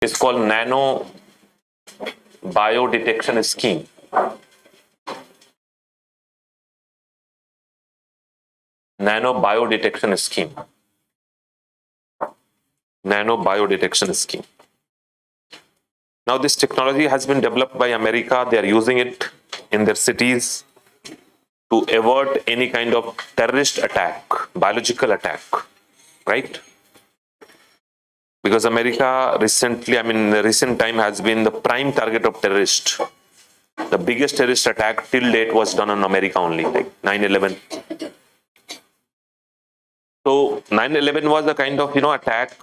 is called Nano Biodetection Scheme. Nano Biodetection Scheme. Nano Biodetection Scheme. Now, this technology has been developed by America. They are using it in their cities to avert any kind of terrorist attack, biological attack, right? Because America recently, in the recent time, has been the prime target of terrorists. The biggest terrorist attack till date was done on America only, like 9/11. So 9/11 was a kind of attack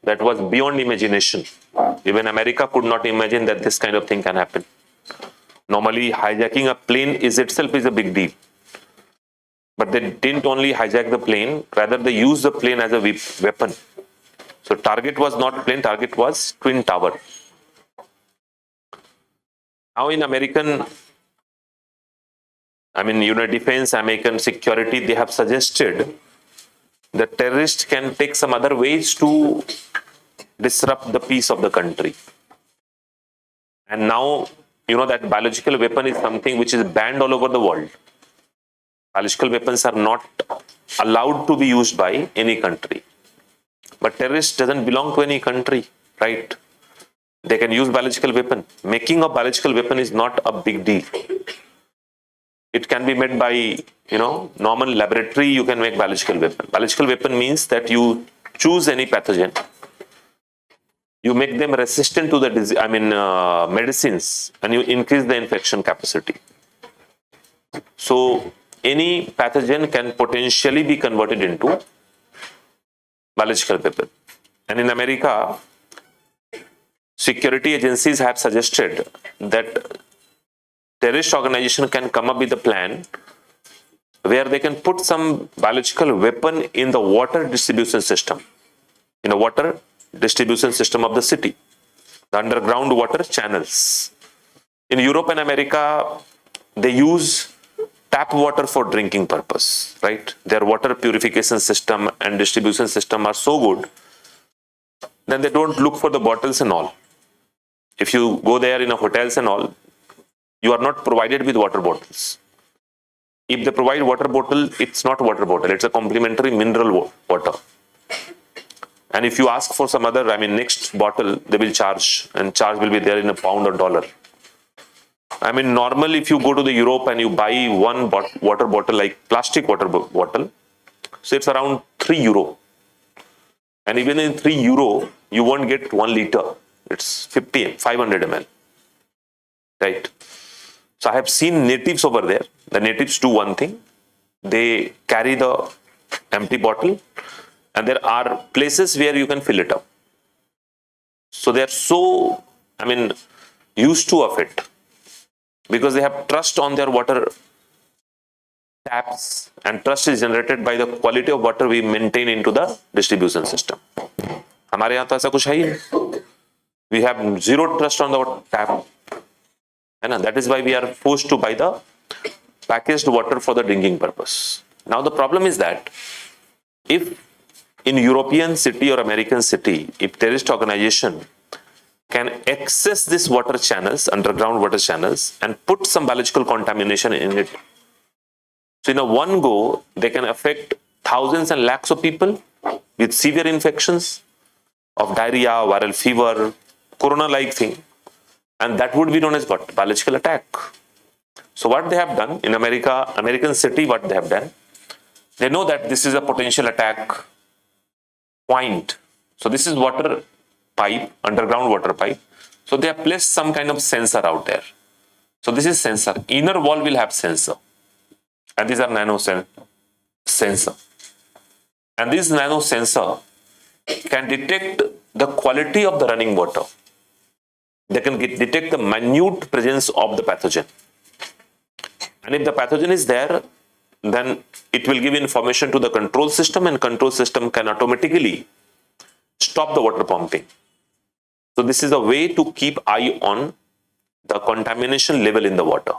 that was beyond imagination. Even America could not imagine that this kind of thing can happen. Normally, hijacking a plane itself is a big deal. But they didn't only hijack the plane, rather they used the plane as a weapon. So target was not plane, target was Twin Tower. Now in defense, American security, they have suggested that terrorists can take some other ways to disrupt the peace of the country. And now, that biological weapon is something which is banned all over the world. Biological weapons are not allowed to be used by any country. But terrorist doesn't belong to any country, right? They can use biological weapon. Making a biological weapon is not a big deal. It can be made by, normal laboratory, you can make biological weapon. Biological weapon means that you choose any pathogen. You make them resistant to the medicines, and you increase the infection capacity. So any pathogen can potentially be converted into biological weapon. And in America, security agencies have suggested that terrorist organization can come up with a plan where they can put some biological weapon in the water distribution system, in a water distribution system of the city, the underground water channels. In Europe and America, they use tap water for drinking purpose, right? Their water purification system and distribution system are so good, then they don't look for the bottles and all. If you go there in a hotels and all, you are not provided with water bottles. If they provide water bottle, it's not water bottle, it's a complimentary mineral water. And if you ask for some other, next bottle, they will charge, and charge will be there in a pound or dollar. Normally, if you go to the Europe and you buy one water bottle, like plastic water bottle, so it's around €3. And even in €3, you won't get 1 liter. It's 500 ml, right? So I have seen natives over there. The natives do one thing. They carry the empty bottle, and there are places where you can fill it up. So they're so, used to of it, because they have trust on their water taps, and trust is generated by the quality of water we maintain into the distribution system. हमारे यहाँ तो ऐसा कुछ है ही नहीं. We have zero trust on the tap. And that is why we are forced to buy the packaged water for the drinking purpose. Now the problem is that if in European city or American city, if terrorist organization can access these water channels, underground water channels, and put some biological contamination in it, so in a one go, they can affect thousands and lakhs of people with severe infections of diarrhea, viral fever, corona-like thing. And that would be known as what? Biological attack. So what they have done in American city, what they have done, they know that this is a potential attack point. So this is water pipe, underground water pipe. So they have placed some kind of sensor out there. So this is sensor. Inner wall will have sensor. And these are nano sensor. And this nano sensor can detect the quality of the running water. They can detect the minute presence of the pathogen. And if the pathogen is there, then it will give information to the control system, and control system can automatically stop the water pumping. So this is a way to keep eye on the contamination level in the water.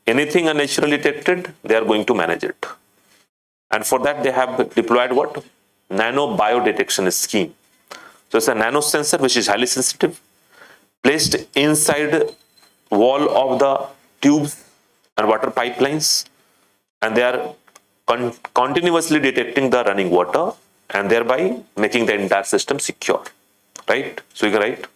Anything unnaturally detected, they are going to manage it. And for that, they have deployed what? Nano biodetection scheme. So it's a nano sensor which is highly sensitive, placed inside wall of the tubes and water pipelines, and they are continuously detecting the running water and thereby making the entire system secure. Right? So you can write